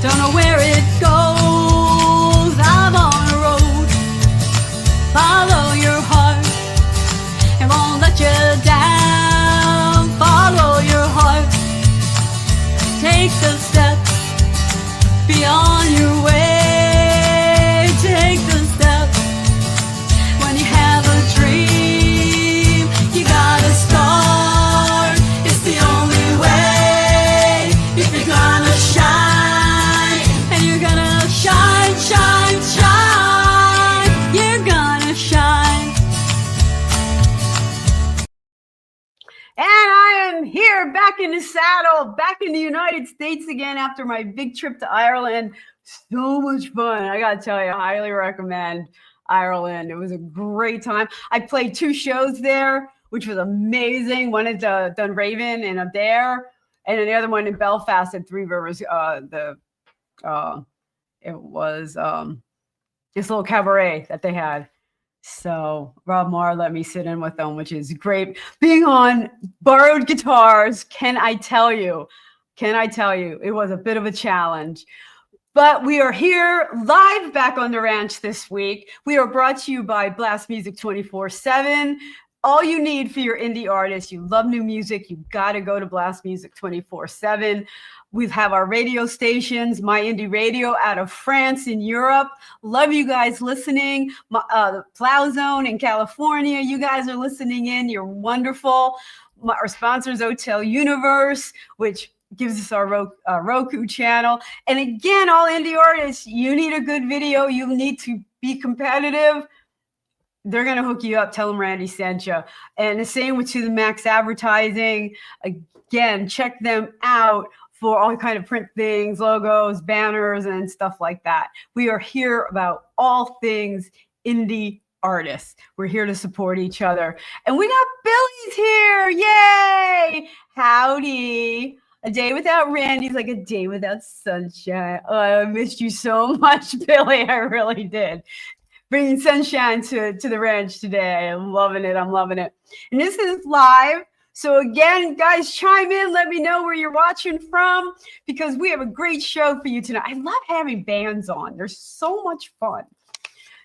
Don't know where it goes. I'm on a road. Follow your heart. It won't let you down. Follow your heart. Take the steps beyond your way. Take the steps. When you have a dream, you gotta start. It's the only way. If you're gonna shine, and you're gonna shine, shine, shine. You're gonna shine. And I am here back in the saddle, back in the United States again after my big trip to Ireland. So much fun. I got to tell you, I highly recommend Ireland. It was a great time. I played 2 shows there, which was amazing. One at Dunraven and up there, and then the other one in Belfast at Three Rivers. It was this little cabaret that they had. So Rob Marr let me sit in with them, which is great. Being on borrowed guitars, can I tell you, it was a bit of a challenge. But we are here live back on the ranch this week. We are brought to you by Blast Music 24/7. All you need for your indie artist, you love new music, you got to go to Blast Music 24/7. We have our radio stations, My Indie Radio out of France in Europe. Love you guys listening. The Plow Zone in California, you guys are listening in. You're wonderful. Our sponsors, Hotel Universe, which gives us our Roku channel. And again, all indie artists, you need a good video. You need to be competitive. They're going to hook you up. Tell them Randie sent you. And the same with To The Max Advertising. Again, check them out for all kind of print things, logos, banners, and stuff like that. We are here about all things indie artists. We're here to support each other. And we got Billy's here. Yay! Howdy. A day without Randie's like a day without sunshine. Oh, I missed you so much, Billy. I really did. Bringing sunshine to the ranch today. I'm loving it. And this is live. So again, guys, chime in. Let me know where you're watching from, because we have a great show for you tonight. I love having bands on. They're so much fun.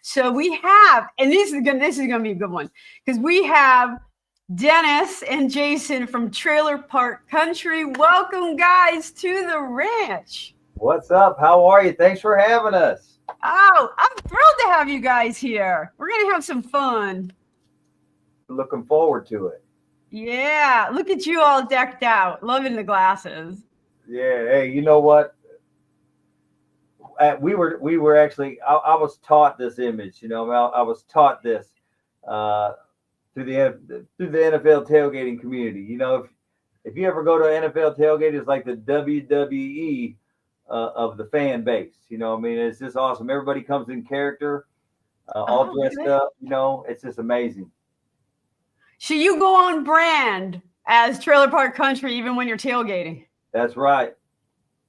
So we have, and this is gonna be a good one, because we have Dennis and Jason from TrailerPark Country. Welcome, guys, to the ranch. What's up? How are you? Thanks for having us. Oh, I'm thrilled to have you guys here. We're gonna have some fun. Looking forward to it. Yeah, look at you all decked out. Loving the glasses. Yeah. Hey, you know what? We were actually. I was taught this image. You know, I was taught this through the NFL tailgating community. You know, if you ever go to an NFL tailgate, it's like the WWE of the fan base. You know, I mean, it's just awesome. Everybody comes in character, all dressed up. You know, it's just amazing. So you go on brand as TrailerPark Country even when you're tailgating. That's right.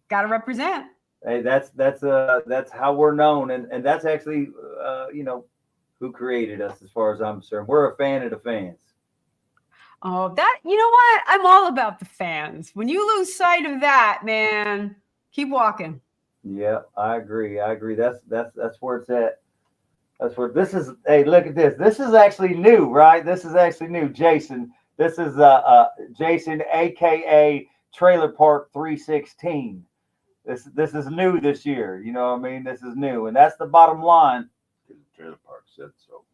Got to represent. Hey, that's how we're known, and that's actually you know, who created us, as far as I'm concerned. We're a fan of the fans. Oh, that, you know what? I'm all about the fans. When you lose sight of that, man, keep walking. Yeah, I agree. That's where it's at. That's where this is. Hey, look at this. This is actually new, right? This is actually new, Jason. This is Jason, aka TrailerPark 316. This is new this year. You know what I mean? This is new, and that's the bottom line. TrailerPark said so.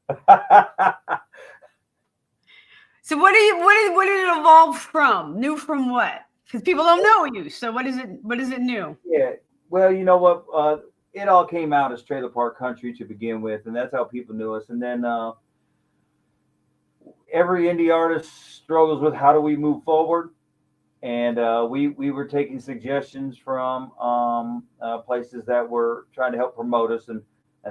So what did it evolve from? New from what? Because people don't know you. So what is it new? Yeah. Well, you know what? It all came out as TrailerPark Country to begin with, and that's how people knew us. And then every indie artist struggles with how do we move forward. And we were taking suggestions from places that were trying to help promote us, and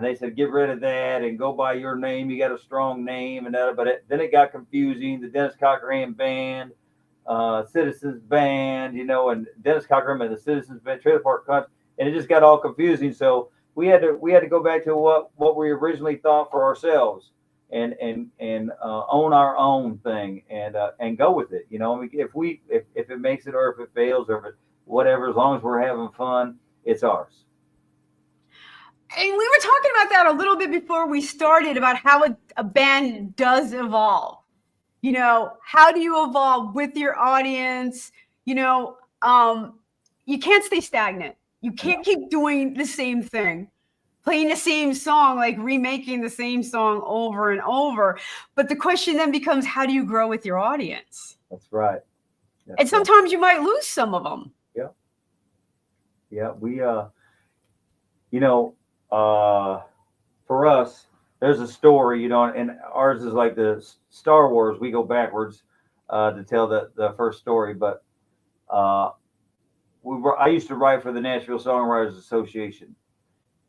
they said, get rid of that and go by your name. You got a strong name, and that. But then it got confusing. The Dennis Cochran Band, Citizens Band, you know, and Dennis Cochran and the Citizens Band, TrailerPark Country. And it just got all confusing. So we had to go back to what we originally thought for ourselves, and own our own thing, and go with it. You know, if it makes it or if it fails or if it, whatever, as long as we're having fun it's ours. And we were talking about that a little bit before we started about how a band does evolve. You know, how do you evolve with your audience? You know, you can't stay stagnant. You can't keep doing the same thing, playing the same song, like remaking the same song over and over. But the question then becomes, how do you grow with your audience? That's right. And sometimes you might lose some of them. Yeah. Yeah. We, you know, for us, there's a story, you know, and ours is like the Star Wars. We go backwards to tell the first story. But I used to write for the Nashville Songwriters Association.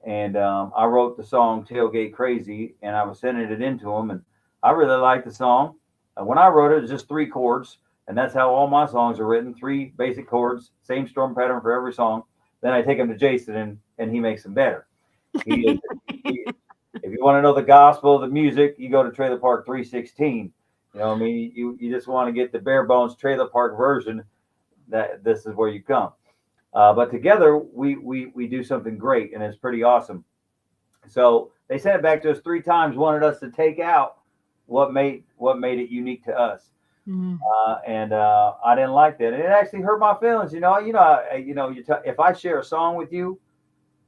And I wrote the song Tailgate Crazy, and I was sending it into them. And I really liked the song. When I wrote it, it was just 3 chords. And that's how all my songs are written, 3 basic chords, same storm pattern for every song. Then I take them to Jason, and he makes them better. If you want to know the gospel of the music, you go to TrailerPark 316. You know what I mean? You just want to get the bare bones Trailer Park version. That this is where you come. But together we do something great, and it's pretty awesome. So they sent it back to us 3 times, wanted us to take out what made it unique to us. Mm-hmm. And I didn't like that, and it actually hurt my feelings. If I share a song with you,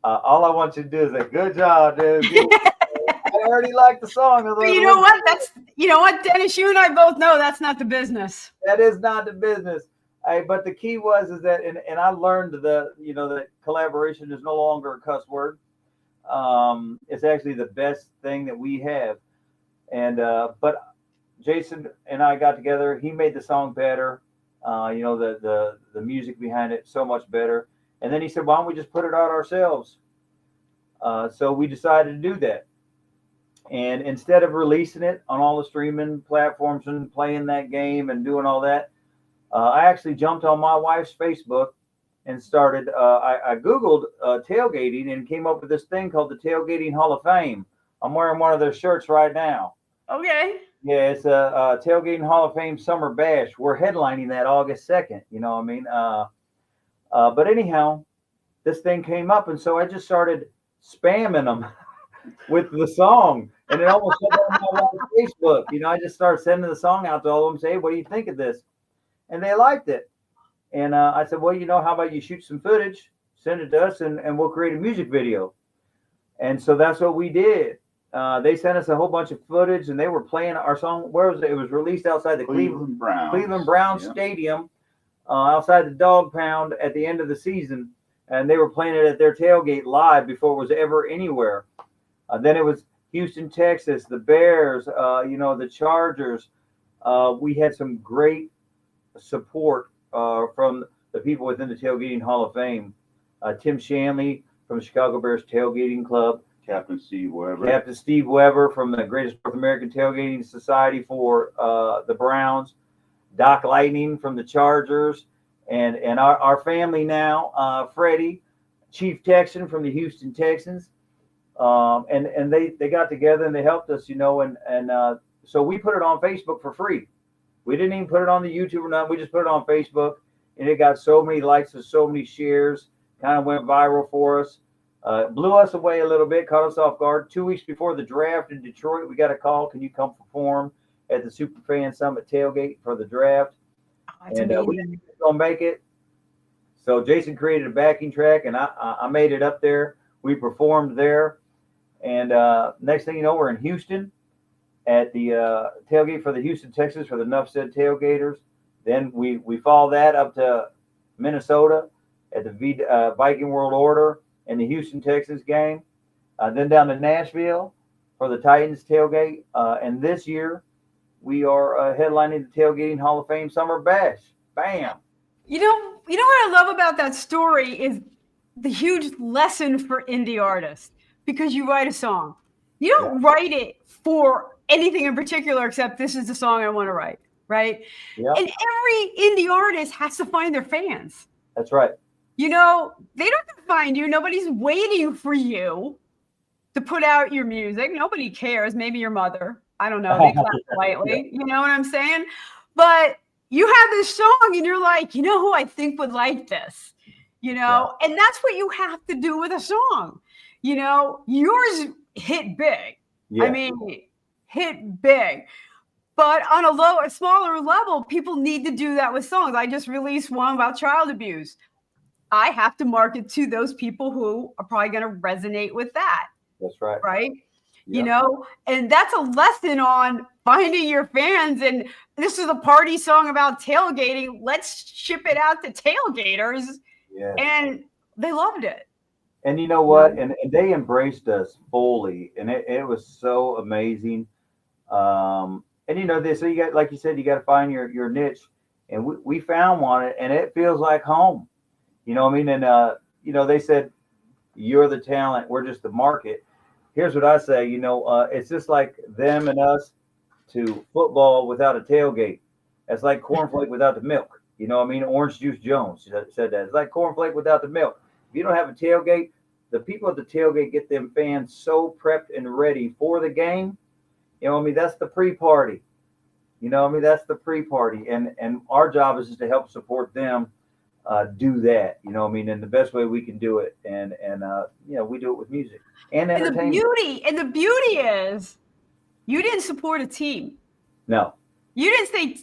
all I want you to do is say, "Good job, dude." I already like the song. But you know what, Dennis, you and I both know that's not the business. That is not the business. But the key is that, and I learned that collaboration is no longer a cuss word. It's actually the best thing that we have. And but Jason and I got together. He made the song better. The music behind it so much better. And then he said, "Why don't we just put it out ourselves?" So we decided to do that. And instead of releasing it on all the streaming platforms and playing that game and doing all that, I actually jumped on my wife's Facebook and started. I Googled tailgating and came up with this thing called the Tailgating Hall of Fame. I'm wearing one of their shirts right now. Okay. Yeah, it's a Tailgating Hall of Fame Summer Bash. We're headlining that August 2nd. You know what I mean? But anyhow, this thing came up, and so I just started spamming them with the song, and it almost went on my wife's Facebook. I just started sending the song out to all of them, say, "What do you think of this?" And they liked it. And I said, "Well, how about you shoot some footage, send it to us, and we'll create a music video." And so that's what we did. They sent us a whole bunch of footage, and they were playing our song. Where was it? It was released outside the Cleveland Browns Stadium, outside the Dog Pound at the end of the season. And they were playing it at their tailgate live before it was ever anywhere. Then it was Houston, Texas, the Bears, the Chargers. We had some great support from the people within the Tailgating Hall of Fame. Tim Shanley from the Chicago Bears Tailgating Club. Captain Steve Weber from the Greatest North American Tailgating Society for the Browns. Doc Lightning from the Chargers. And our family now, Freddie, Chief Texan from the Houston Texans. And they got together and they helped us, and so we put it on Facebook for free. We didn't even put it on the YouTube or nothing. We just put it on Facebook, and it got so many likes and so many shares, kind of went viral for us. Blew us away a little bit, caught us off guard. 2 weeks before the draft in Detroit, we got a call, "Can you come perform at the Superfan Summit tailgate for the draft?" And we didn't gonna make it. So Jason created a backing track, and I made it up there. We performed there. And next thing you know, we're in Houston at the tailgate for the Houston Texans for the Nuff Said Tailgaters. Then we follow that up to Minnesota at the Viking World Order and the Houston Texans game. Then down to Nashville for the Titans tailgate. And this year we are headlining the Tailgating Hall of Fame Summer Bash. Bam! You know what I love about that story is the huge lesson for indie artists. Because you write a song. You don't write it for anything in particular except this is the song I want to write, right? Yep. And every indie artist has to find their fans. That's right. They don't have to find you. Nobody's waiting for you to put out your music. Nobody cares. Maybe your mother. I don't know. They clap politely. You know what I'm saying? But you have this song and you're like, who I think would like this? and that's what you have to do with a song. Yours hit big. Yeah. I mean, hit big. But on a smaller level, people need to do that with songs. I just released one about child abuse. I have to market to those people who are probably going to resonate with that. That's right. Right. Yeah. And that's a lesson on finding your fans. And this is a party song about tailgating. Let's ship it out to tailgaters. Yeah. And they loved it. And you know what? And they embraced us fully. And it was so amazing. And so you got, like you said, you got to find your niche. And we found one, and it feels like home. You know what I mean? And, they said, you're the talent. We're just the market. Here's what I say, it's just like them and us to football without a tailgate. It's like cornflake without the milk. You know what I mean? Orange Juice Jones said that. It's like cornflake without the milk. If you don't have a tailgate, the people at the tailgate get them fans so prepped and ready for the game. You know what I mean? That's the pre-party. You know what I mean? That's the pre-party. And our job is just to help support them do that. You know what I mean? And the best way we can do it. And we do it with music and entertainment. And the beauty is you didn't support a team. No. You didn't say,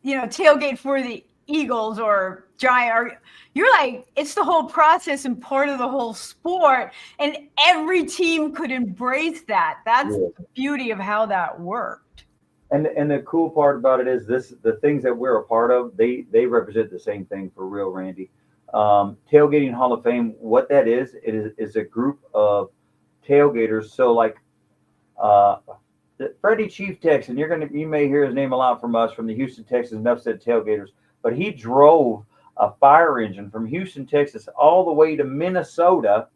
tailgate for the Eagles or Giant. You're like, it's the whole process and part of the whole sport. And every team could embrace that. That's the beauty of how that worked. And the cool part about it is the things that we're a part of, they represent the same thing for real, Randie. Tailgating Hall of Fame, what that is a group of tailgaters. So like Freddie Chief Texan, you may hear his name a lot from us, from the Houston, Texas, enough said tailgaters, but he drove a fire engine from Houston, Texas, all the way to Minnesota,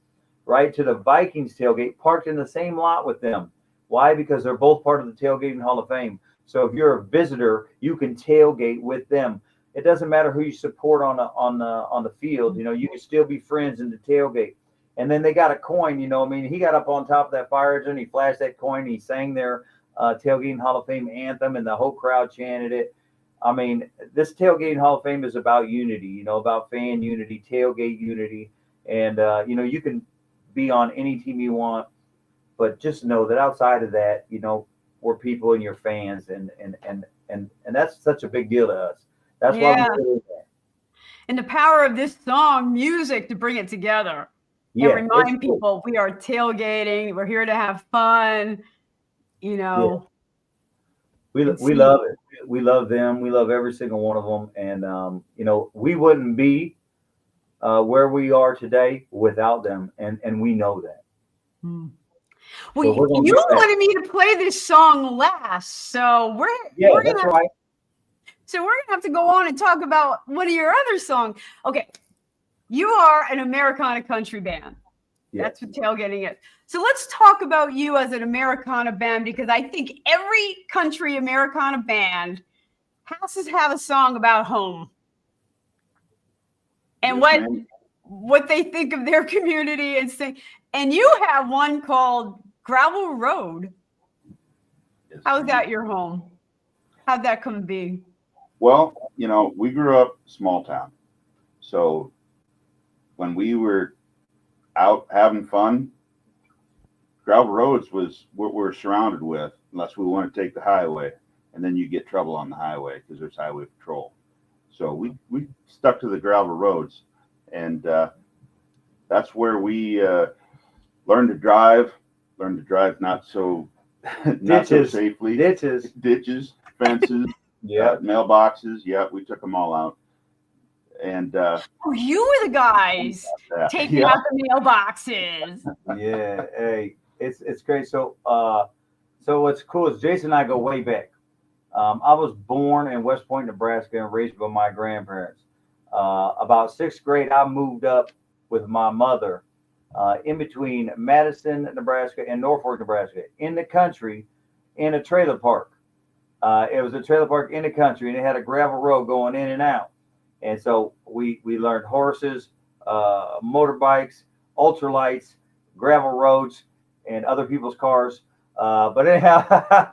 right, to the Vikings tailgate, parked in the same lot with them. Why? Because they're both part of the Tailgating Hall of Fame. So if you're a visitor, you can tailgate with them. It doesn't matter who you support on the field. You can still be friends in the tailgate. And then they got a coin. He got up on top of that fire engine. He flashed that coin. He sang their Tailgating Hall of Fame anthem, and the whole crowd chanted it. I mean, this Tailgating Hall of Fame is about unity. About fan unity, tailgate unity, and you can be on any team you want. But just know that outside of that, we're people and your fans, and that's such a big deal to us. That's why we do that. And the power of this song, music, to bring it together and remind people we are tailgating. We're here to have fun. We love it. We love them. We love every single one of them. And we wouldn't be where we are today without them, and we know that. Well, you wanted me to play this song last, so we're gonna have to go on and talk about one of your other songs. Okay, you are an Americana country band. Yeah. That's what tailgating is. So let's talk about you as an Americana band, because I think every country Americana band has to have a song about home and what they think of their community and sing. And you have one called Gravel Road. Yes, how's that your home? How'd that come to be? Well, we grew up small town. So when we were out having fun, gravel roads was what we're surrounded with, unless we want to take the highway. And then you get trouble on the highway because there's highway patrol. So we stuck to the gravel roads. And that's where we learned to drive not so safely. Ditches, fences, mailboxes. Yeah, we took them all out. And you were the guys taking out the mailboxes. Yeah, hey, it's great. So what's cool is Jason and I go way back. I was born in West Point, Nebraska, and raised by my grandparents. About 6th grade, I moved up with my mother in between Madison, Nebraska, and Norfolk, Nebraska, in the country, in a trailer park. It was a trailer park in the country, and it had a gravel road going in and out. And so we learned horses, motorbikes, ultralights, gravel roads, and other people's cars. But anyhow,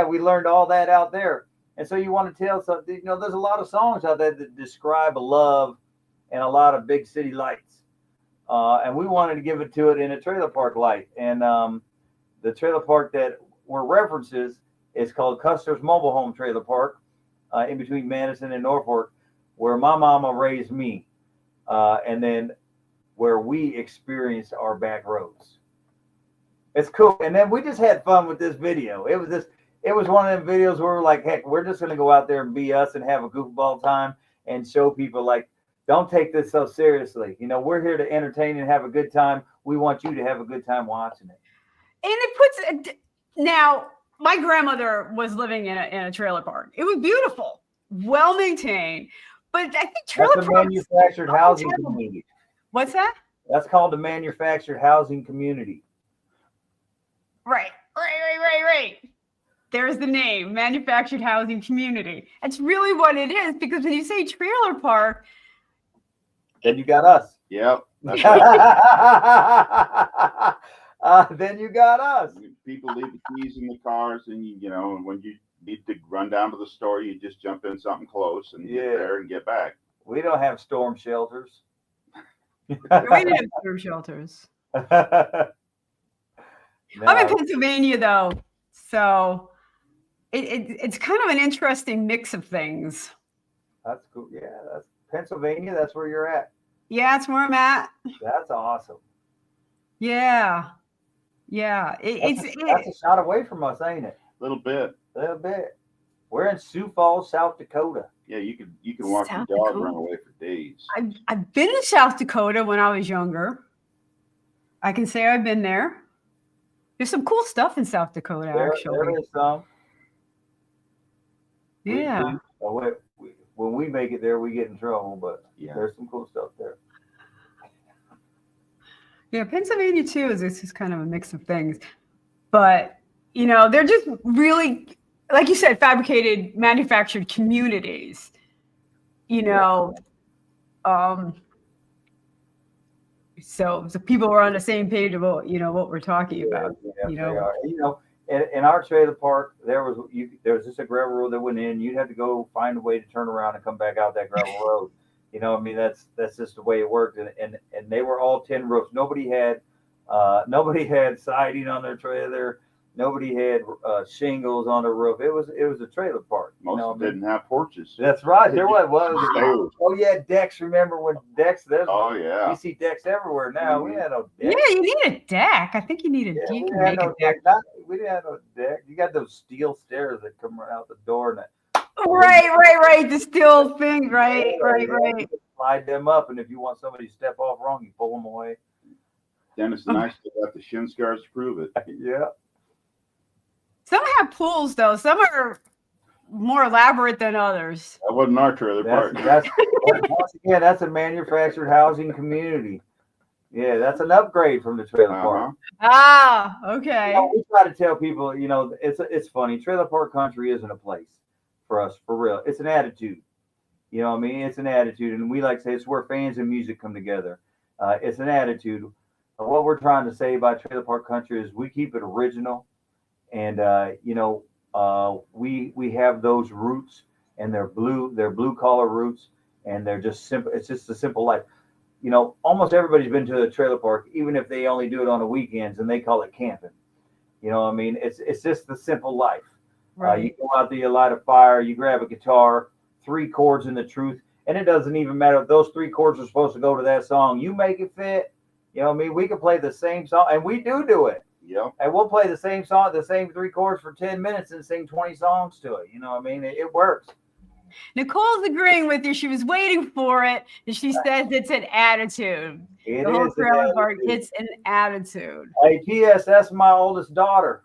we learned all that out there. And so you want to tell something. You know, there's a lot of songs out there that describe love and a lot of big city lights. And we wanted to give it to it in a trailer park light. And the trailer park that were references is called Custer's Mobile Home Trailer Park, in between Madison and Norfolk, where my mama raised me, and then where we experienced our back roads. It's cool. And then we just had fun with this video. It was one of them videos where we're like, heck, we're just gonna go out there and be us and have a goofball time and show people, like, don't take this so seriously. You know, we're here to entertain and have a good time. We want you to have a good time watching it. And it puts now. My grandmother was living in a trailer park. It was beautiful, well maintained. But I think trailer That's a parks. manufactured housing community. What's that? That's called a manufactured housing community. Right. There's the name, manufactured housing community. That's really what it is, because when you say trailer park, then you got us. Yep. Then you got us. People leave the keys in the cars, and you know, when you need to run down to the store, you just jump in something close and get there and get back. We don't have storm shelters. we didn't have storm shelters. No. I'm in Pennsylvania, though, so it's kind of an interesting mix of things. That's cool. Yeah, that's Pennsylvania. That's where you're at. Yeah, that's where I'm at. That's awesome. Yeah. That's a shot away from us, ain't it? A little bit. We're in Sioux Falls, South Dakota. Yeah, you can watch your dog run away for days. I've been to South Dakota when I was younger. I can say I've been there. There's some cool stuff in South Dakota, actually. There is some. Yeah. When we make it there, we get in trouble, but there's some cool stuff there. Yeah, Pennsylvania too is just kind of a mix of things, but you know, they're just really, like you said, fabricated, manufactured communities. You know, so people are on the same page about what we're talking about. In our trailer park, there was just a gravel road that went in. You'd have to go find a way to turn around and come back out that gravel road. You know, I mean, that's just the way it worked. And they were all tin roofs. Nobody had siding on their trailer. Nobody had shingles on the roof. It was a trailer park. Most of them didn't have porches. That's right. There was. Oh yeah, decks. Remember when decks? Oh yeah. You see decks everywhere now. We had no deck. Yeah, you need a deck. I think you need a deck. We didn't have no deck. You got those steel stairs that come right out the door and that. Right. The steel thing. Right. Slide them up, and if you want somebody to step off wrong, you pull them away. Dennis and I still got the shin scars to prove it. Yeah. Some have pools, though. Some are more elaborate than others. That wasn't our trailer park. That's a manufactured housing community. Yeah, that's an upgrade from the trailer park. Ah, okay. We try to tell people, it's funny. Trailer park country isn't a place for us, for real. It's an attitude. You know what I mean? It's an attitude. And we like to say it's where fans and music come together. It's an attitude. What we're trying to say about trailer park country is we keep it original. And, we have those roots, and they're blue collar roots, and they're just simple. It's just a simple life. Almost everybody's been to a trailer park, even if they only do it on the weekends, and they call it camping. You know what I mean? It's just the simple life. Right. You go out there, you light a fire, you grab a guitar, 3 chords in the truth, and it doesn't even matter if those 3 chords are supposed to go to that song. You make it fit. You know what I mean? We can play the same song, and we do it. Yeah. And we'll play the same song, the same 3 chords for 10 minutes and sing 20 songs to it. You know what I mean? It works. Nicole's agreeing with you. She was waiting for it, and she says it's an attitude. It the whole is trailer park, it's an attitude. Hey, P.S., that's my oldest daughter.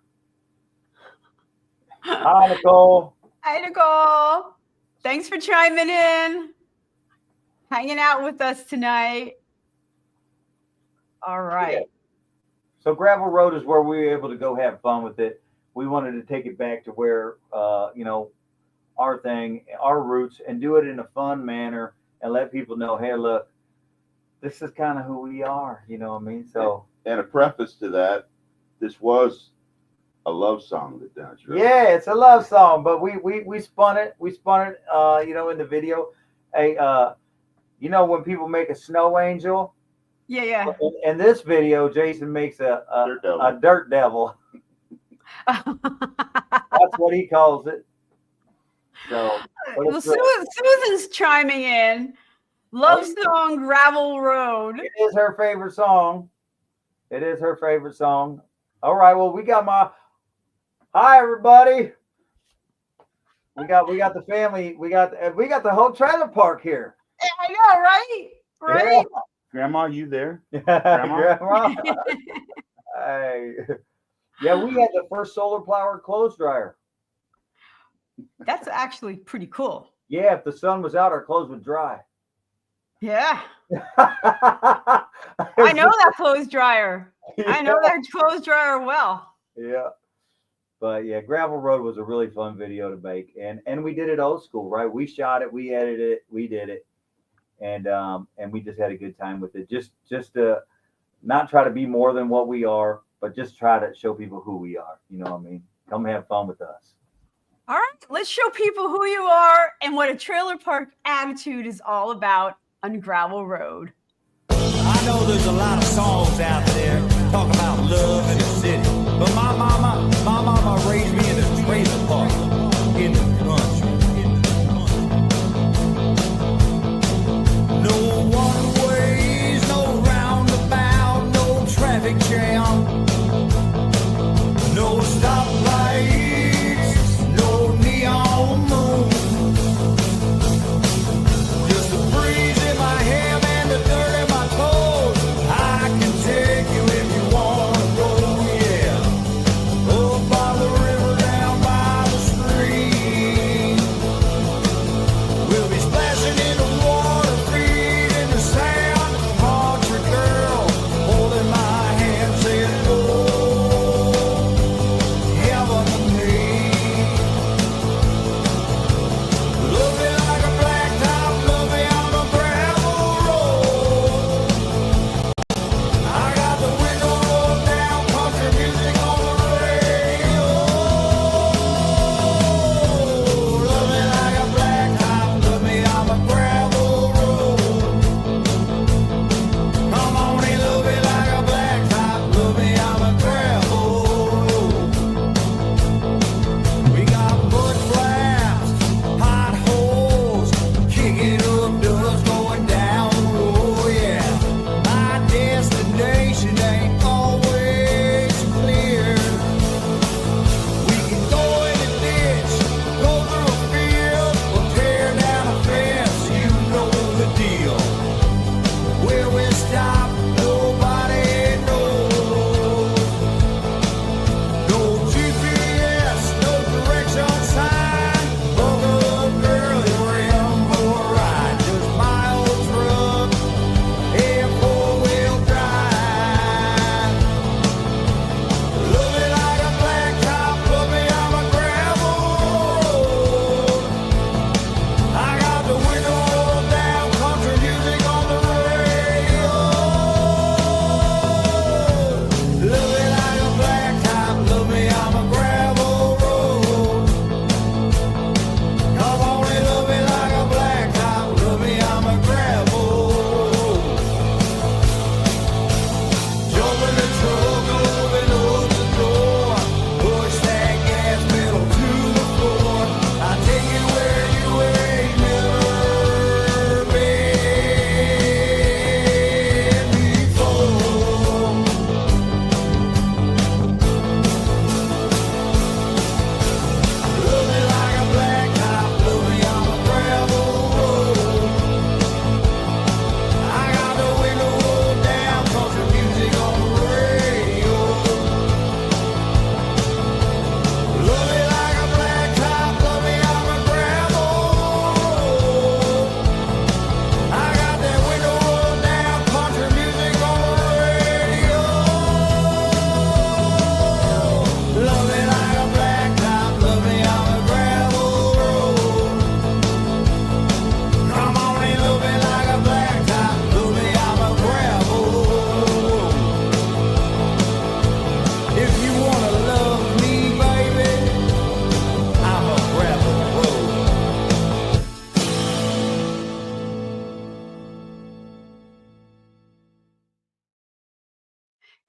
Hi, Nicole. Hi, Nicole. Thanks for chiming in, hanging out with us tonight. All right. Yeah. So gravel road is where we were able to go have fun with it. We wanted to take it back to where, our thing, our roots, and do it in a fun manner and let people know, hey, look, this is kind of who we are. You know what I mean? So, and a preface to that, this was a love song that Dennis wrote. Yeah, it's a love song, but we spun it. We spun it, in the video. Hey, when people make a snow angel, Yeah. in this video, Jason makes a dirt devil. That's what he calls it. So, well, Susan's chiming in. Love song, Gravel Road. It is her favorite song. It is her favorite song. All right. Well, we got hi everybody. We got the family. We got the whole trailer park here. I know, right? Right. Yeah. Grandma, you there? Grandma. Hey. Yeah, we had the first solar powered clothes dryer. That's actually pretty cool. Yeah, if the sun was out, our clothes would dry. Yeah. I know that clothes dryer. Yeah. I know that clothes dryer well. Yeah. But yeah, Gravel Road was a really fun video to make. And we did it old school, right? We shot it, we edited it, we did it. And we just had a good time with it. Just to not try to be more than what we are, but just try to show people who we are. You know what I mean? Come have fun with us. All right, let's show people who you are and what a trailer park attitude is all about on Gravel Road. I know there's a lot of songs out there talking about love in the city, but my mama raised me in a trailer park in the country. No one ways, no roundabout, no traffic jam, no stoplights, no neon moon. Just the breeze in my hair and the dirt in my toes. I can take you if you wanna go, yeah. Up by the river, down by the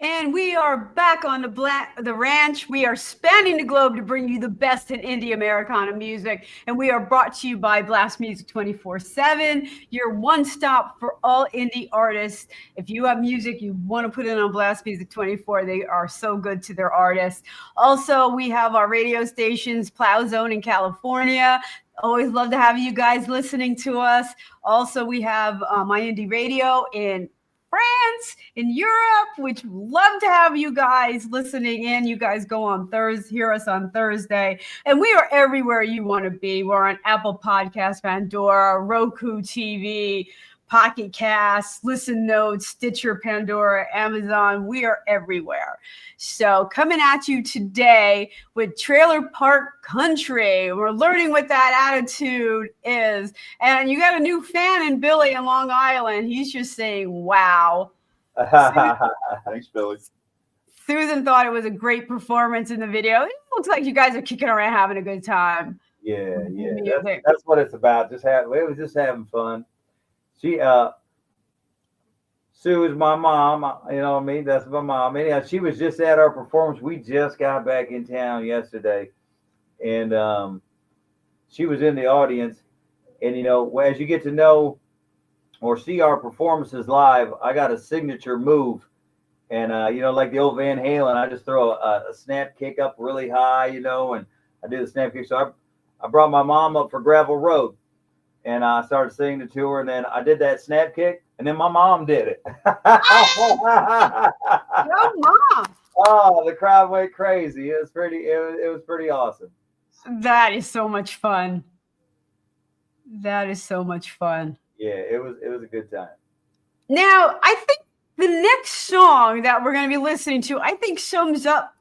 And we are back on the ranch. We are spanning the globe to bring you the best in indie Americana music. And we are brought to you by Blast Music 24/7, your one stop for all indie artists. If you have music you want to put it on Blast Music 24, they are so good to their artists. Also, we have our radio stations, Plow Zone in California. Always love to have you guys listening to us. Also, we have My Indie Radio in France, in Europe, which love to have you guys listening in. You guys go on Thursday, hear us on Thursday, and we are everywhere you want to be. We're on Apple Podcasts, Pandora, Roku TV, Pocket Casts, Listen Notes, Stitcher, Pandora, Amazon. We are everywhere. So coming at you today with Trailer Park Country. We're learning what that attitude is. And you got a new fan in Billy in Long Island. He's just saying, wow. Thanks, Billy. Susan thought it was a great performance in the video. It looks like you guys are kicking around having a good time. Yeah. That's what it's about. It was just having fun. Sue is my mom, you know what I mean? That's my mom. Anyhow, she was just at our performance. We just got back in town yesterday, and she was in the audience. And, you know, as you get to know or see our performances live, I got a signature move. And, you know, like the old Van Halen, I just throw a snap kick up really high, you know, and I do the snap kick. So I brought my mom up for Gravel Road. And I started singing it to her, and then I did that snap kick, and then my mom did it. Your mom. Oh, the crowd went crazy. It was pretty awesome. That is so much fun. That is so much fun. Yeah, it was a good time. Now, I think the next song that we're going to be listening to, I think sums up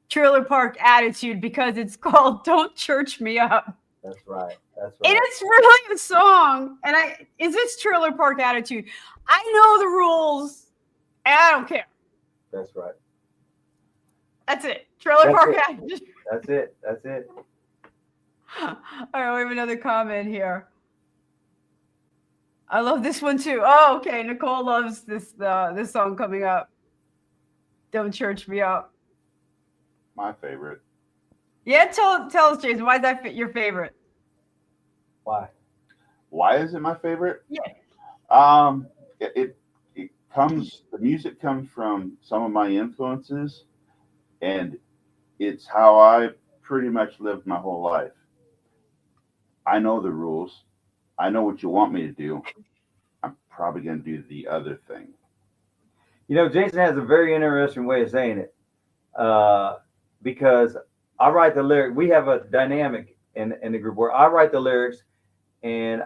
Trailer Park attitude because it's called Don't Church Me Up. That's right. And it's really a song. And is this Trailer Park attitude? I know the rules and I don't care. That's right. That's it. Trailer Park attitude. That's it. All right, we have another comment here. I love this one too. Oh, okay. Nicole loves this song coming up. Don't Church Me Up. My favorite. Yeah, tell us, Jason, why is that your favorite? Why is it my favorite? Yeah. It comes, the music comes from some of my influences, and it's how I pretty much lived my whole life. I know the rules. I know what you want me to do. I'm probably going to do the other thing. You know, Jason has a very interesting way of saying it, because I write the lyric. We have a dynamic in the group where I write the lyrics, and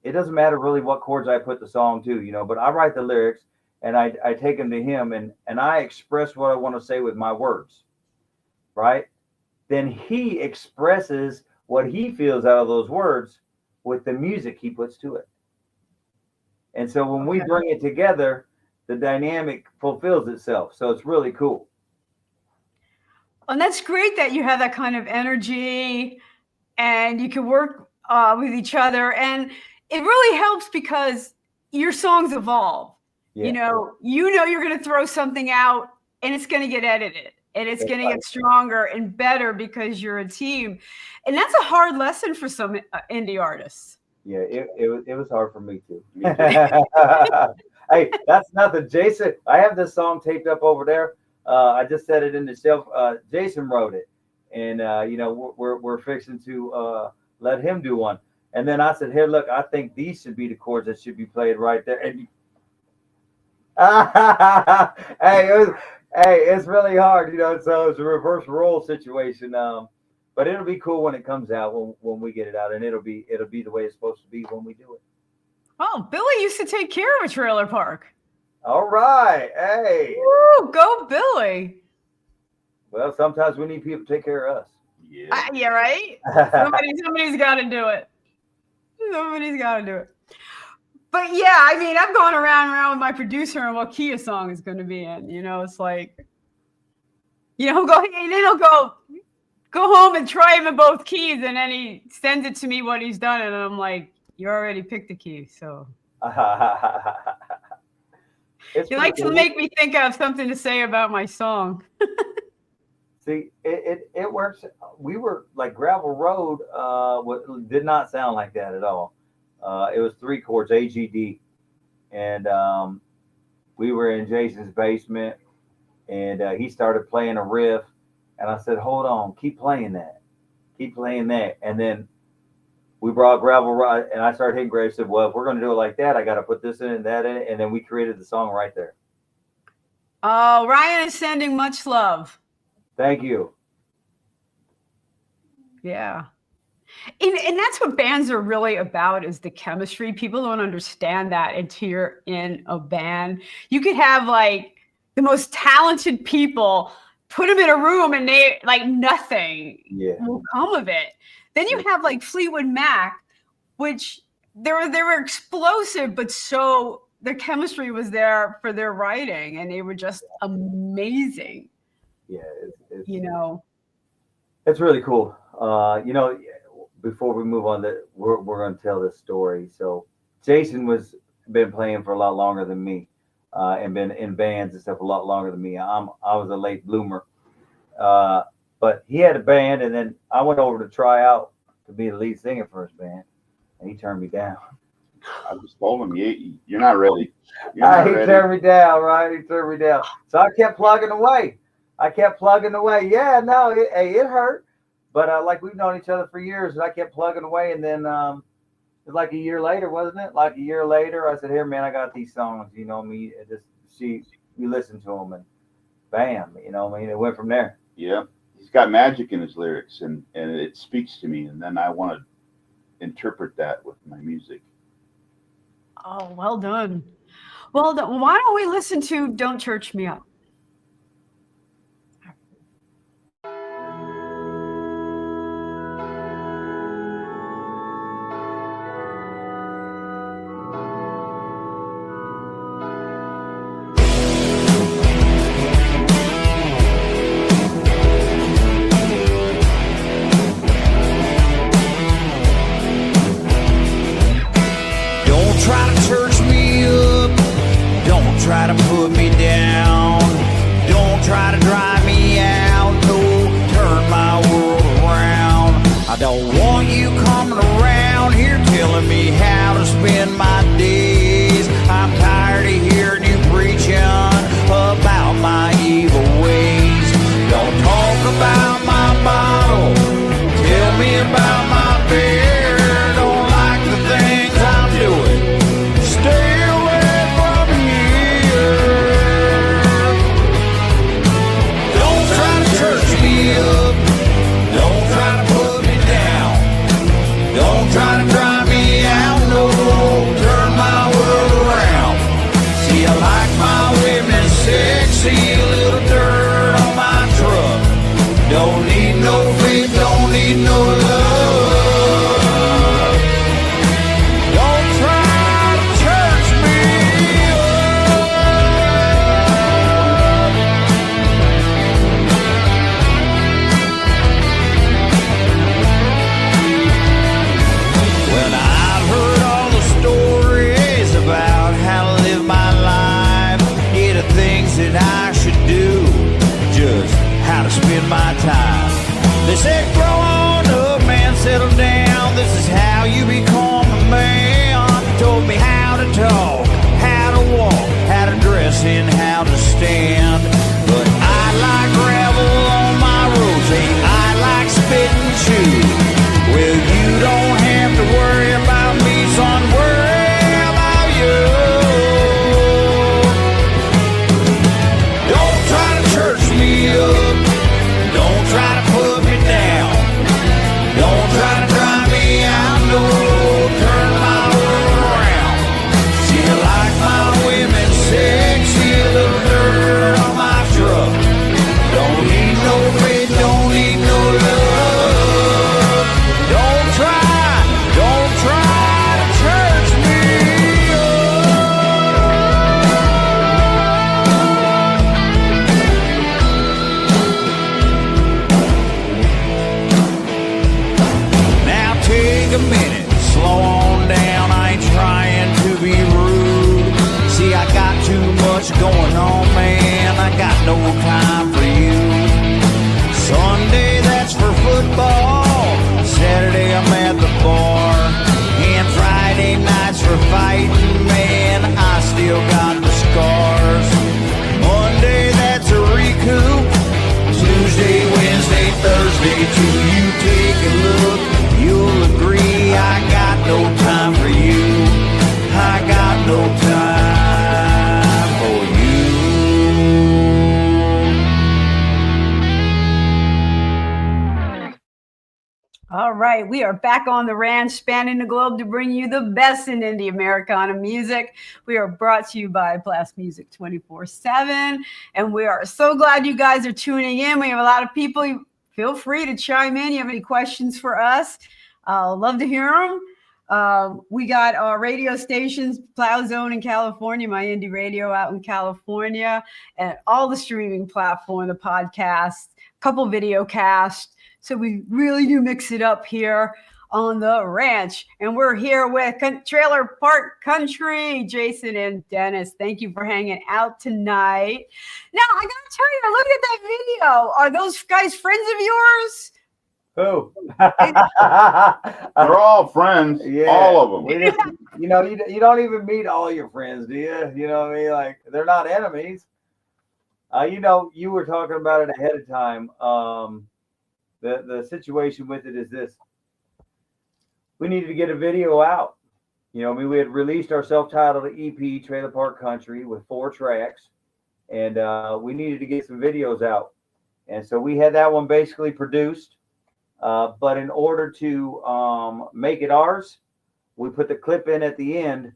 it doesn't matter really what chords I put the song to, you know, but I write the lyrics and I take them to him and I express what I want to say with my words, right? Then he expresses what he feels out of those words with the music he puts to it. And so when we bring it together, the dynamic fulfills itself. So it's really cool. And that's great that you have that kind of energy and you can work with each other. And it really helps because your songs evolve. Yeah. You know you're going to throw something out and it's going to get edited and it's going to get stronger and better because you're a team. And that's a hard lesson for some indie artists. Yeah, it was hard for me too. Hey, that's nothing. Jason, I have this song taped up over there. I just set it in the shelf. Jason wrote it, and we're fixing to let him do one. And then I said, "Here, look, I think these should be the chords that should be played right there." And it's really hard, So it's a reverse role situation. But it'll be cool when it comes out, when we get it out, and it'll be the way it's supposed to be when we do it. Oh, Billy used to take care of a trailer park. All right. Hey. Woo, go Billy. Well, sometimes we need people to take care of us. Yeah. Yeah, right? Somebody's got to do it. Somebody's got to do it. But yeah, I mean, I'm going around with my producer on what key a song is going to be in. It's like, he'll go home and try him in both keys, and then he sends it to me what he's done, and I'm like, you already picked the key, so. It's You pretty like to cool. make me think of something to say about my song. See, it works. We were like Gravel Road. Did not sound like that at all. It was 3 chords, A, G, D, and we were in Jason's basement, and he started playing a riff, and I said, "Hold on, keep playing that, and then we brought Gravel Road, and I started hitting Grave. Said, "Well, if we're going to do it like that, I got to put this in and that in it," and then we created the song right there. Oh, Ryan is sending much love. Thank you. Yeah. And that's what bands are really about, is the chemistry. People don't understand that until you're in a band. You could have like the most talented people, put them in a room, and they like nothing will come of it. Then you have like Fleetwood Mac, which they were explosive, but so their chemistry was there for their writing, and they were just amazing. Yeah, it's It's really cool. Before we move on, we're going to tell this story. So Jason been playing for a lot longer than me, and been in bands and stuff a lot longer than me. I was a late bloomer, but he had a band, and then I went over to try out to be the lead singer for his band, and he turned me down. I just told him, you're not ready. He turned me down, right? He turned me down. So I kept plugging away. Yeah, no, it hurt. But like we've known each other for years, and I kept plugging away. And then it was like a year later, wasn't it? Like a year later, I said, "Here, man, I got these songs. You know me. We listened to them, and bam, it went from there." Yeah, he's got magic in his lyrics, and it speaks to me. And then I want to interpret that with my music. Oh, well done. Well done. Why don't we listen to "Don't Church Me Up"? Try to church me up, don't try to put me down, don't try to drive me out, no, turn my world around. I don't want you coming around here telling me how to spend my days. I'm tired of hearing you preaching about my evil ways. Don't talk about my bottle, tell me about my beer. Don't like the things I'm doing. Stay away from here. still got the scars. Monday, that's a recoup. Tuesday, Wednesday, Thursday, till you take a look. You'll agree I got no time for you. I got no time for you. All right, we are back on the ranch, spanning the globe to bring you the best in indie Americana music. We are brought to you by Blast Music 24/7, and we are so glad you guys are tuning in. We have a lot of people. Feel free to chime in. You have any questions for us? I'll love to hear them. We got our radio stations, Plow Zone in California, My Indie Radio out in California, and all the streaming platform, the podcast, a couple video casts. So we really do mix it up here on the ranch. And we're here with Trailer Park Country, Jason and Dennis. Thank you for hanging out tonight. Now, I got to tell you, look at that video. Are those guys friends of yours? Who? They're all friends, Yeah. all of them. We just, you know, you don't even meet all your friends, do you? You know what I mean? Like, they're not enemies. You know, you were talking about it ahead of time. The situation with it is this. We needed to get a video out. You know, I mean, we had released our self-titled EP, Trailer Park Country, with 4 tracks. And we needed to get some videos out. And so we had that one basically produced. But in order to make it ours, we put the clip in at the end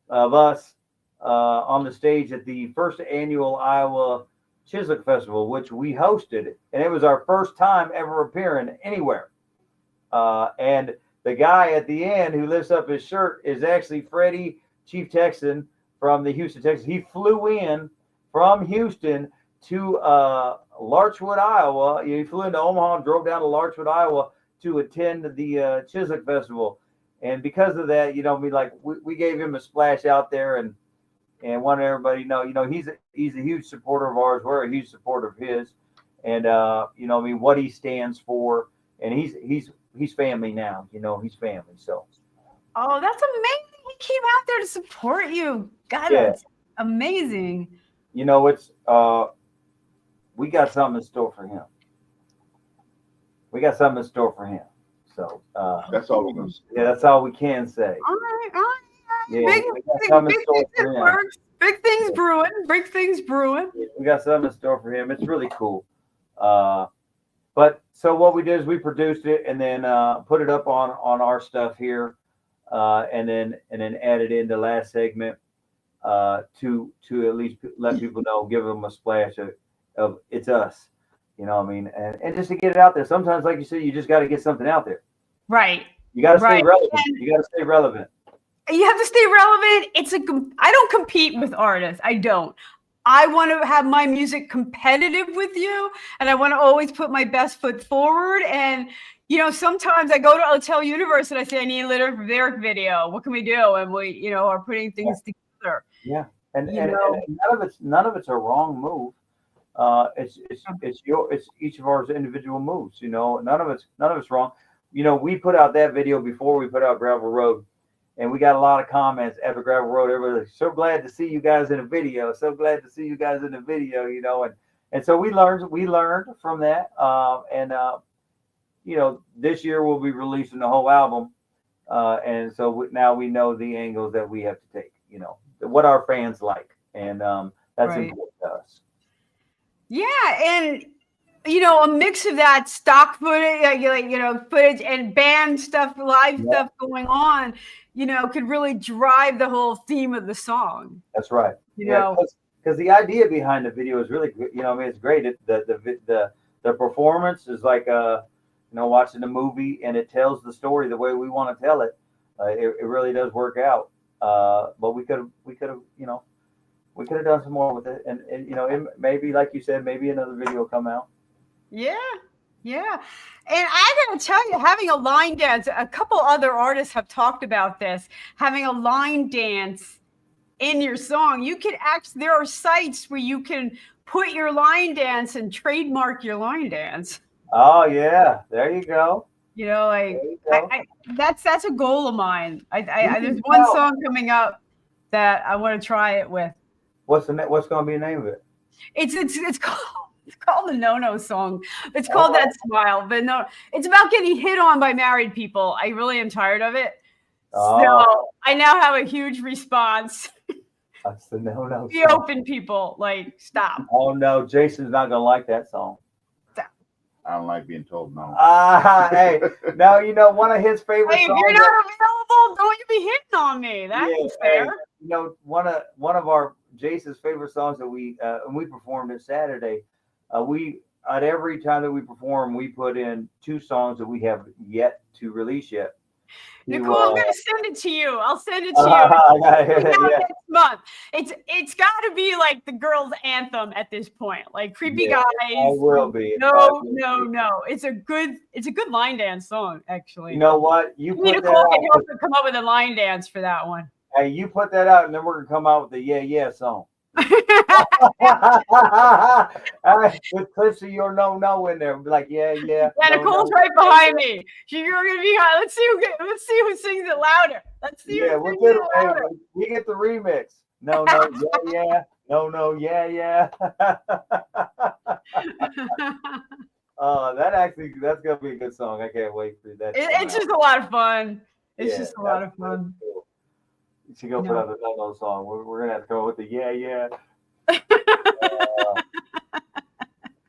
of us on the stage at the first annual Iowa Chislik Festival, which we hosted, and it was our first time ever appearing anywhere. And the guy at the end who lifts up his shirt is actually Freddie, Chief Texan from the Houston, Texas. He flew in from Houston to Larchwood, Iowa. He flew into Omaha and drove down to Larchwood, Iowa to attend the Chislik Festival. And because of that, you know, we gave him a splash out there and wanted everybody to know, you know, he's a huge supporter of ours. We're a huge supporter of his, and you know, I mean, what he stands for, and he's family now. You know, he's family. So. Oh, that's amazing! He came out there to support you. God, Yeah. that's amazing. You know, it's we got something in store for him. So That's all we're going to say. yeah, that's all we can say. All right. Yeah, Big, we got big, something in big store things for in him. works. Big things brewing. Big things brewing. We got something in store for him. It's really cool. But so what we did is we produced it and then put it up on our stuff here, and then added in the last segment to at least let people know, give them a splash of it's us. You know what I mean? And just to get it out there. Sometimes, like you said, you just got to get something out there. Right. You got to stay Right. relevant. You got to stay relevant. You have to stay relevant. I don't compete with artists. I don't. I want to have my music competitive with you, and I want to always put my best foot forward. And, you know, sometimes I go to Hotel Universe and I say, I need a lyric video. What can we do? And we, you know, are putting things together. Yeah. And know. none of it's a wrong move. It's each of ours individual moves. You know, none of it's wrong. You know, we put out that video before we put out Gravel Road, and we got a lot of comments after Gravel Road. Everybody's like, so glad to see you guys in a video. So glad to see you guys in a video. You know, and so we learned from that. You know, this year we'll be releasing the whole album, and so now we know the angles that we have to take. You know, what our fans like, and that's Right. important to us. Yeah, and you know, a mix of that stock footage, footage and band stuff, live stuff going on, you know, could really drive the whole theme of the song. That's right. You know, because the idea behind the video is really good. You know, I mean, it's great. The performance is like watching the movie, and it tells the story the way we want to tell it. It really does work out. But we could have done some more with it, and maybe, like you said, maybe another video come out. Yeah. And I gotta tell you, having a line dance, a couple other artists have talked about this, having a line dance in your song. You can there are sites where you can put your line dance and trademark your line dance. Oh yeah, there you go. You know, like that's a goal of mine. There's can one tell. song coming up that I want to try it with. What's going to be the name of it? It's called the No song. It's called That Smile, but no, it's about getting hit on by married people. I really am tired of it. So I now have a huge response. That's the No. Be open, people. Like, stop. Oh no, Jason's not gonna like that song. I don't like being told no. Hey, now you know one of his favorite Hey, if songs. you're not available, don't you be hitting on me. That's fair. Hey, you know, one of our Jason's favorite songs that we performed it Saturday. We at every time that we perform, we put in 2 songs that we have yet to release yet. Nicole, I'm gonna send it to you. I'll send it to you. Next month. It's got to be like the girls' anthem at this point. Like Creepy Guys. It will be. No. It's a good line dance song, actually. You know what? You put Nicole can help to come up with a line dance for that one. Hey, you put that out, and then we're gonna come out with the Yeah song. With clips of your no in there, be like yeah. Yeah, Nicole's right behind me. You're gonna be high. Let's see who sings it louder. Let's see. Yeah, we get the remix. No, yeah. No, yeah. That's gonna be a good song. I can't wait for that. It's just a lot of fun. It's just a lot of fun. Cool. You should go put out the No song. We're gonna have to go with the yeah.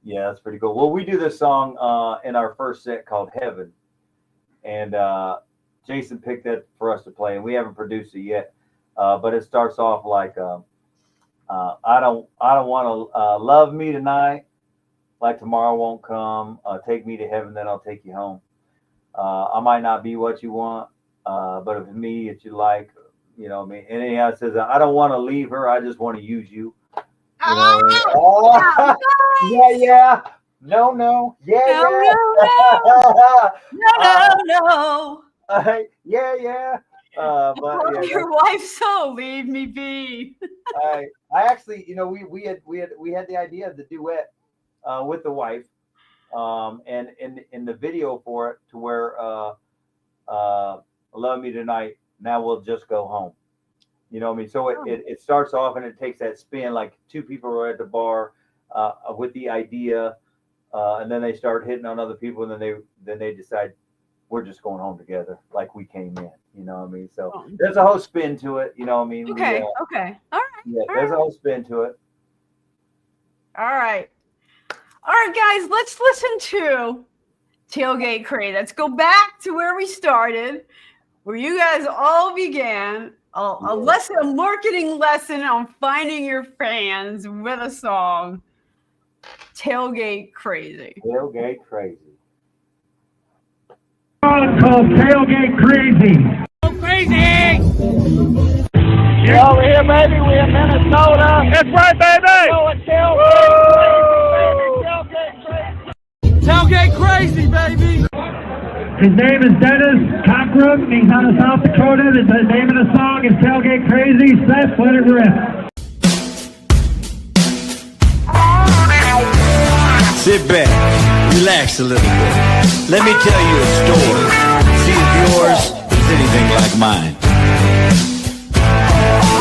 Yeah, that's pretty cool. Well, we do this song in our first set called Heaven, and Jason picked that for us to play, and we haven't produced it yet. But it starts off like, I don't want to love me tonight, like tomorrow won't come. Take me to heaven, then I'll take you home. I might not be what you want, but if me, if you like, you know what I mean. And anyhow, it says, I don't want to leave her. I just want to use you. Yeah. No. Yeah. No. Yeah. But your wife, so leave me be. I actually, you know, we had the idea of the duet with the wife, and in the video for it to where love me tonight. Now we'll just go home. You know what I mean? So it starts off and it takes that spin, like 2 people are at the bar with the idea, and then they start hitting on other people, and then they decide we're just going home together, like we came in. You know what I mean? So there's a whole spin to it. You know what I mean? Okay. All right. Yeah, there's a whole spin to it. All right, guys, let's listen to Tailgate Craze. Let's go back to where we started, where you guys all began. A marketing lesson on finding your fans with a song, Tailgate Crazy. Tailgate Crazy. It's called Tailgate Crazy. Crazy! You're over here, baby. We're in Minnesota. That's right, baby! Tailgate Crazy, baby! His name is Dennis Cockrum. He's out of South Dakota. The name of the song is Tailgate Crazy. Seth, let it rip. Sit back, relax a little bit. Let me tell you a story. See if yours is anything like mine.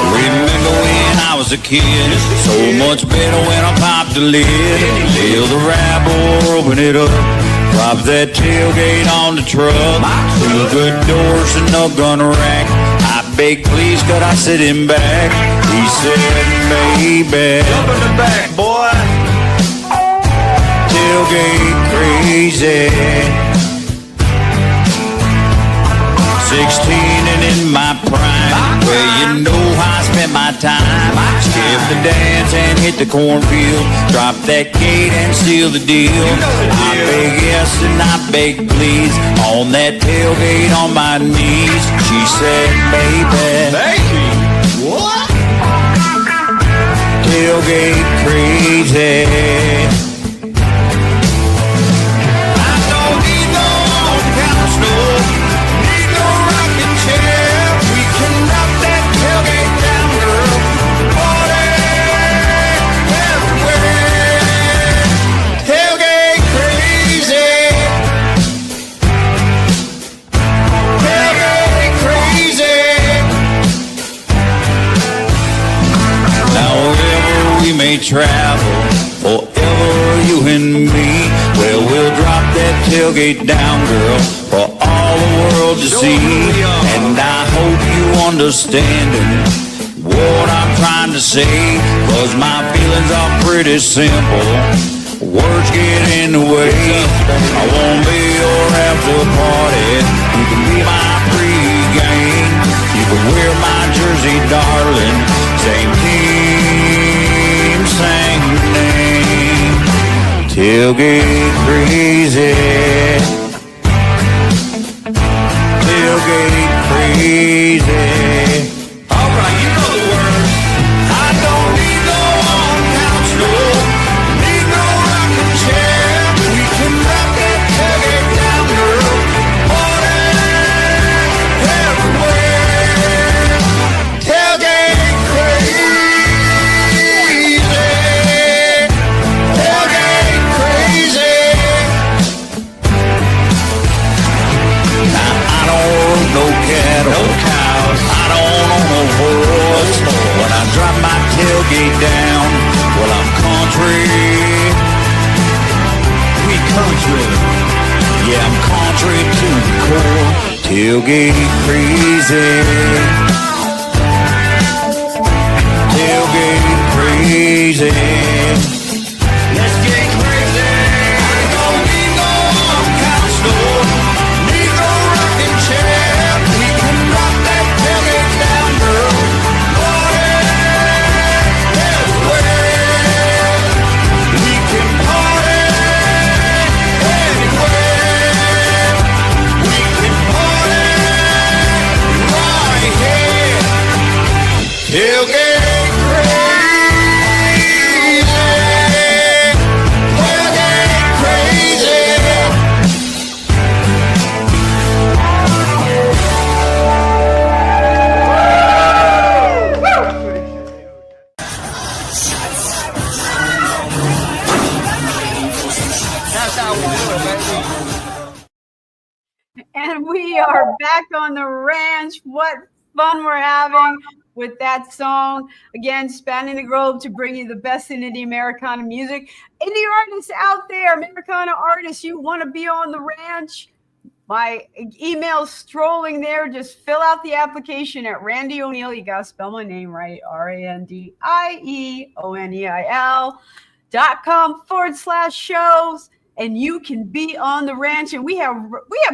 Remember when I was a kid? So much better when I popped the lid. Feel the rap or open it up. Drop that tailgate on the truck. 2 good doors and no gun rack. I beg please could I sit him back? He said, baby, jump in the back, boy. Tailgate crazy. 16 and in my prime, where you know I spent my time. Skip the dance and hit the cornfield. Drop that gate and seal the deal. I beg yes and I beg please. On that tailgate on my knees. She said, baby, what? Tailgate crazy. travel forever, you and me. Well, we'll drop that tailgate down, girl, for all the world to see. And I hope you understanding what I'm trying to say, 'cause my feelings are pretty simple. Words get in the way. I won't be your after party. You can be my pregame. You can wear my jersey, darling. Same team, same name. Tailgate crazy. Tailgate crazy. All right, you know the words. I don't need no on-couch, no. Need no rocking chair. We can rock that tailgate down, girl. Party everywhere. Tailgate crazy. Tailgate crazy. Now I don't own no cattle, no cows. I don't own no horse. When I drop my tailgate down, well, I'm country. We country. Yeah, I'm country to the core. Tailgate crazy. Tailgate crazy. Let's get crazy. I don't need no on-couch, no. Need no rocking chair. We can rock that tailgate down, girl. Party everywhere. We can party anywhere. We can party right here. Tailgate crazy. Tailgate crazy. And we are back on the ranch. What fun we're having with that song. Again, spanning the globe to bring you the best in indie Americana music. Indie artists out there, Americana artists, you want to be on the ranch? My email's strolling there. Just fill out the application at Randie O'Neil. You got to spell my name right. RandieOneil.com/shows. And you can be on the ranch. And we have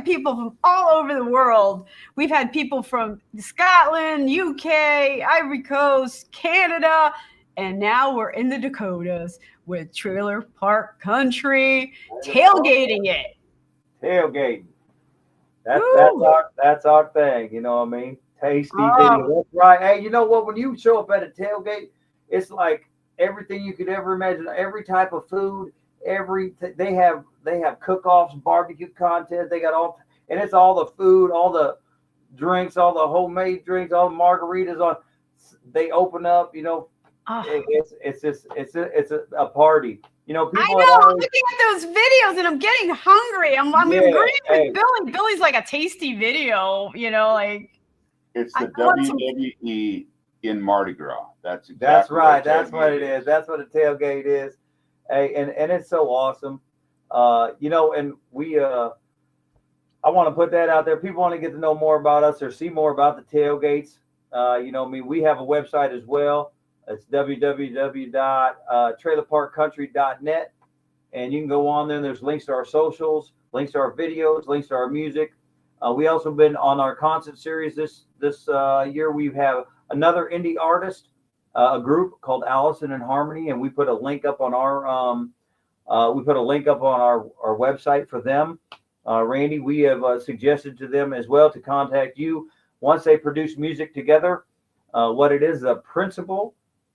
people from all over the world. We've had people from Scotland, UK, Ivory Coast, Canada, and now we're in the Dakotas with Trailer Park Country, tailgating it. Tailgating. That's our thing. You know what I mean? Tasty video. That's right. Hey, you know what? When you show up at a tailgate, it's like everything you could ever imagine. Every type of food. They have cook-offs, barbecue contests. They got all, and it's all the food, all the drinks, all the homemade drinks, all the margaritas. On they open up, you know. It's a party. You know, people. I know. I'm looking at those videos and I'm getting hungry. I'm agreeing with Billy. Billy's like a tasty video. You know, like it's the WWE in Mardi Gras. That's right. That's what it is. That's what a tailgate is. Hey, and it's so awesome. You know, and we I want to put that out there. People want to get to know more about us or see more about the tailgates. You know, I mean, we have a website as well. It's www.trailerparkcountry.net, and you can go on there. And there's links to our socials, links to our videos, links to our music. We also been on our concert series this year. We have another indie artist, a group called Allison and Harmony, and we put a link up on our website for them. Randie, we have suggested to them as well to contact you once they produce music together. What it is, a principal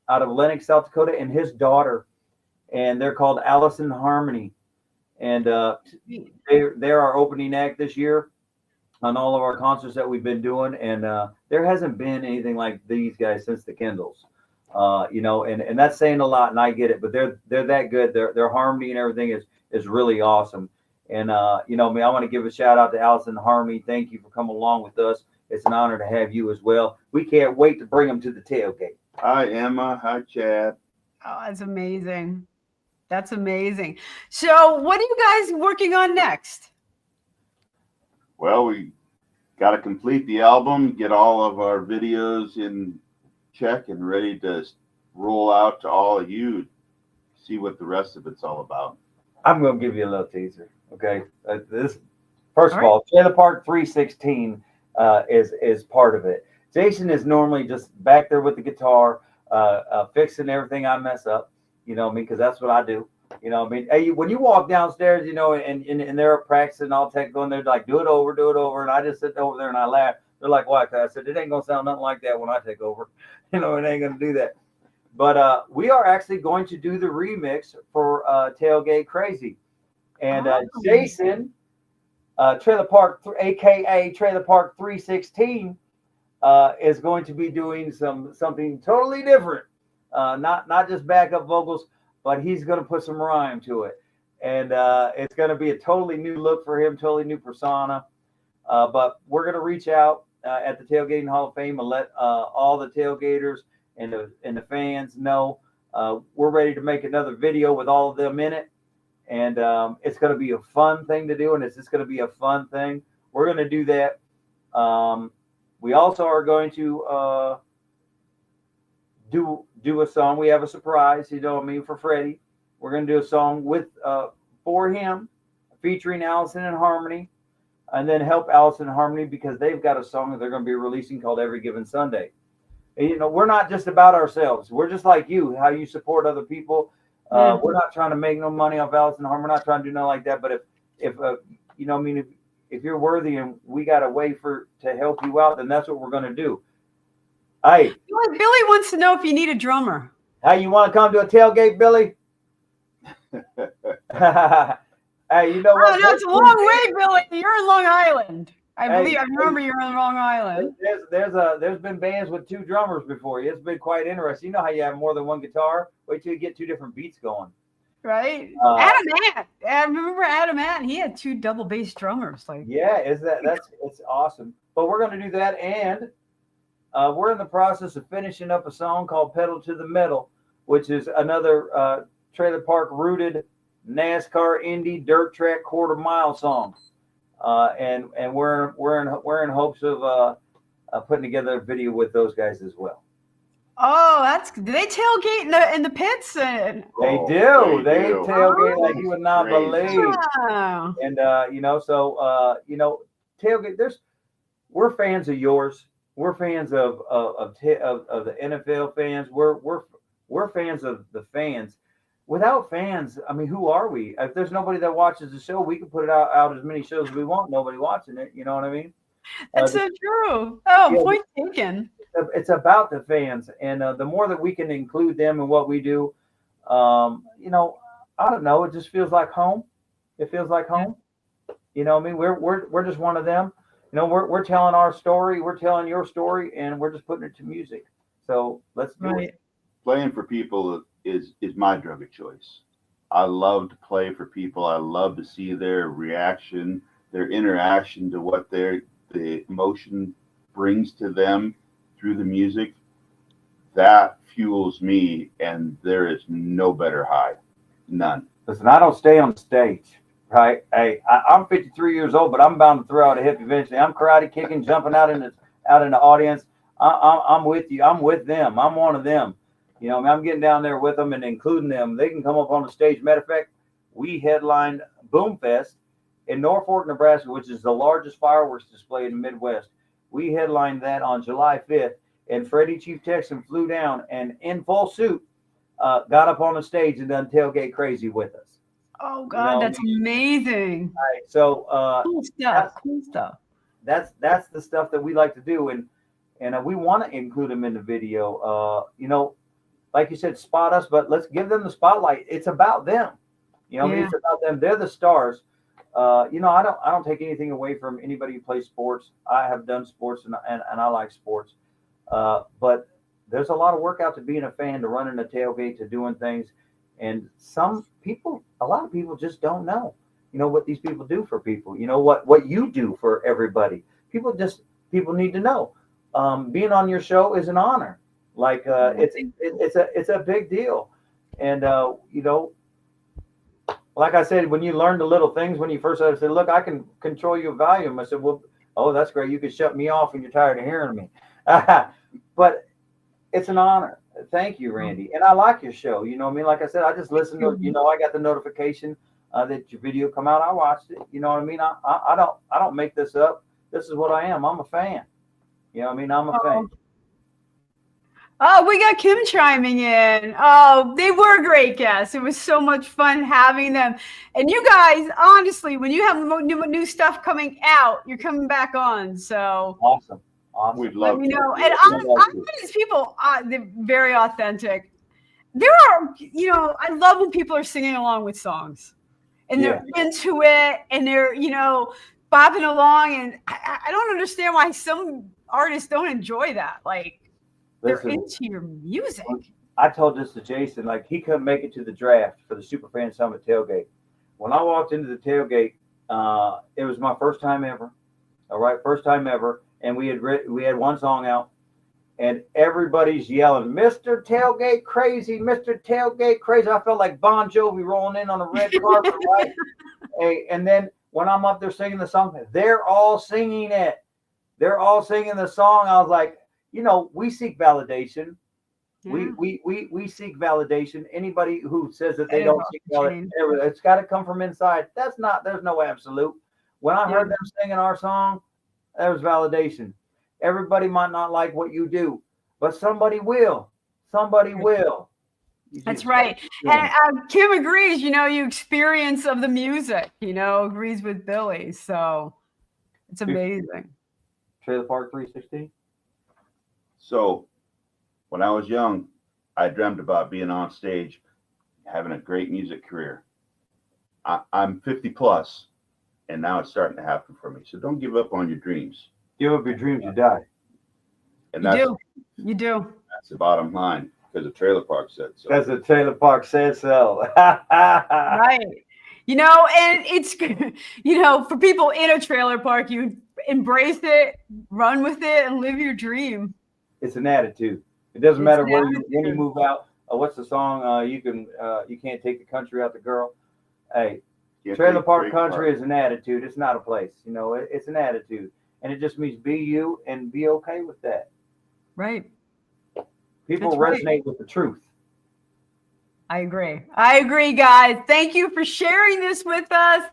out of Lenox, South Dakota, and his daughter, and they're called Allison Harmony, and they're our opening act this year on all of our concerts that we've been doing, and there hasn't been anything like these guys since the Kendalls. You know, and that's saying a lot, and I get it, but they're that good. Their harmony and everything is really awesome. And you know, I want to give a shout out to Allison Harmony. Thank you for coming along with us. It's an honor to have you as well. We can't wait to bring them to the tailgate. Hi, Emma. Hi, Chad. Oh, that's amazing. That's amazing. So what are you guys working on next? Well, we got to complete the album, get all of our videos in check and ready to roll out to all of you, see what the rest of it's all about. I'm going to give you a little teaser. Okay. This, first of All all, TrailerPark 316 is part of it. Jason is normally just back there with the guitar, fixing everything I mess up, you know what I mean? Because that's what I do. You know what I mean? Hey, when you walk downstairs, you know, and they're practicing all technical, and they're like, do it over. And I just sit over there and I laugh. They're like, why? I said, it ain't going to sound nothing like that when I take over. You know, it ain't going to do that. But we are actually going to do the remix for Tailgate Crazy. And Jason, TrailerPark, a.k.a. TrailerPark 316, is going to be doing something totally different. Not just backup vocals, but he's going to put some rhyme to it. And it's going to be a totally new look for him, totally new persona. But we're going to reach out at the Tailgating Hall of Fame and let all the tailgaters and the fans know we're ready to make another video with all of them in it. And it's going to be a fun thing to do, and it's just going to be a fun thing. We're going to do that. We also are going to do a song. We have a surprise, you know what I mean, for Freddie. We're going to do a song with for him, featuring Allison and Harmony, and then help Allison and Harmony because they've got a song that they're going to be releasing called Every Given Sunday. And, you know, we're not just about ourselves. We're just like you, how you support other people. We're not trying to make no money off Allison and Harmony. We're not trying to do nothing like that. But if you know, I mean, if you're worthy and we got a way to help you out, then that's what we're going to do. Hey, Billy wants to know if you need a drummer. Hey, you want to come to a tailgate, Billy? Hey, you know what? Oh, that's a long way, Billy. You're in Long Island. I remember you're in Long Island. There's been bands with two drummers before. It's been quite interesting. You know how you have more than one guitar? Wait till you get two different beats going. Right? Adam Ant. I remember Adam Ant. He had two double bass drummers. Like, yeah, it's awesome. But we're going to do that, and we're in the process of finishing up a song called "Pedal to the Metal," which is another Trailer Park rooted NASCAR Indy dirt track quarter mile song. And we're in hopes of putting together a video with those guys as well. oh, do they tailgate in the pits? They do. They do. tailgate like you would not Crazy. believe. Oh. And you know, so you know, tailgate. We're fans of yours. We're fans of the NFL fans. We're fans of the fans. Without fans, I mean, who are we? If there's nobody that watches the show, we can put it out as many shows as we want. Nobody watching it. You know what I mean? That's so true. Oh, yeah, point taken. It's about the fans, and the more that we can include them in what we do, you know, I don't know. It just feels like home. It feels like home. You know what I mean? We're just one of them. You know, we're telling our story. We're telling your story, and we're just putting it to music. So let's do it. Playing for people is my drug of choice. I love to play for people. I love to see their reaction, their interaction to what the emotion brings to them through the music. That fuels me, and there is no better high. None. Listen, I don't stay on stage, right? Hey, I'm 53 years old, but I'm bound to throw out a hip eventually. I'm karate kicking, jumping out in the audience. I'm with you. I'm with them. I'm one of them. You know, I'm getting down there with them and including them. They can come up on the stage. Matter of fact, we headlined Boomfest in Norfolk, Nebraska, which is the largest fireworks display in the Midwest. We headlined that on July 5th, and Freddie Chief Texan flew down and in full suit got up on the stage and done Tailgate Crazy with us. Oh God, that's amazing. All right, so cool stuff. Cool stuff. That's the stuff that we like to do, and we want to include them in the video. You know, like you said, spot us, but let's give them the spotlight. It's about them. You know, I mean, it's about them. They're the stars. You know, I don't take anything away from anybody who plays sports. I have done sports and I like sports. But there's a lot of work out to being a fan, to running a tailgate, to doing things. And a lot of people just don't know, you know, what these people do for people. You know, what you do for everybody. People need to know. Being on your show is an honor. Like it's a big deal. And you know, like I said, when you learn the little things, when you first started, I said, look, I can control your volume. I said, well, oh, that's great. You can shut me off when you're tired of hearing me. But it's an honor. Thank you, Randie. And I like your show. You know what I mean? Like I said, I just listened to, you know, I got the notification that your video come out. I watched it. You know what I mean? I don't make this up. This is what I am. I'm a fan. You know what I mean? I'm a fan. Oh, we got Kim chiming in. Oh, they were great guests. It was so much fun having them. And you guys, honestly, when you have new stuff coming out, you're coming back on. So awesome. We'd love let me to. know. And I'm these people, they're very authentic. There are, you know, I love when people are singing along with songs and they're into it and they're, you know, bopping along. And I don't understand why some artists don't enjoy that. Like, they're into your music. I told this to Jason, like he couldn't make it to the draft for the Superfan Summit tailgate. When I walked into the tailgate, it was my first time ever. All right, first time ever. And we had one song out and everybody's yelling, Mr. Tailgate Crazy, Mr. Tailgate Crazy. I felt like Bon Jovi rolling in on a red carpet, right? Hey, and then when I'm up there singing the song, they're all singing it. They're all singing the song. I was like, you know, we seek validation. Yeah. We seek validation. Anybody who says that they don't seek validation, it's got to come from inside. There's no absolute. When I heard them singing our song, there was validation. Everybody might not like what you do, but somebody will. Somebody will. That's right. And Kim agrees, you know, your experience of the music, you know, agrees with Billy. So it's amazing. TrailerPark 316. So when I was young, I dreamt about being on stage, having a great music career. I'm 50 plus, and now it's starting to happen for me. So don't give up on your dreams. Give up your dreams, you die. And you do. That's the bottom line, because the TrailerPark said so. Because the TrailerPark said so. Right. You know, and it's, you know, for people in a trailer park, you embrace it, run with it, and live your dream. It's an attitude. It doesn't matter when you move out. What's the song? You can't take the country out the girl. Hey, Trailer Park Country is an attitude. It's not a place. You know, it's an attitude, and it just means be you and be okay with that. Right. People resonate with the truth. I agree, guys. Thank you for sharing this with us,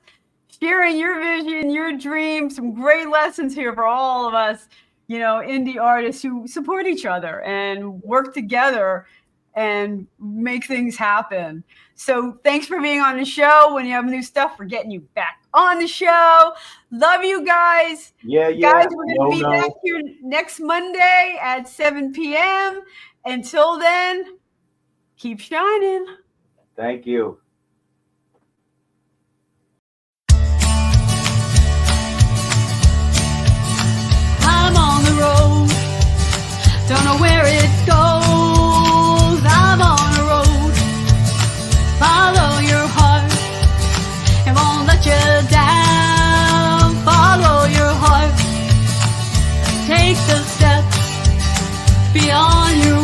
sharing your vision, your dreams, some great lessons here for all of us, you know, indie artists who support each other and work together and make things happen. So thanks for being on the show. When you have new stuff, we're getting you back on the show. Love you guys. Yeah. Guys, we're going to be back here next Monday at 7 p.m. Until then, keep shining. Thank you. I'm on the road, don't know where it goes. I'm on a road, follow your heart, it won't let you down. Follow your heart, take the steps beyond your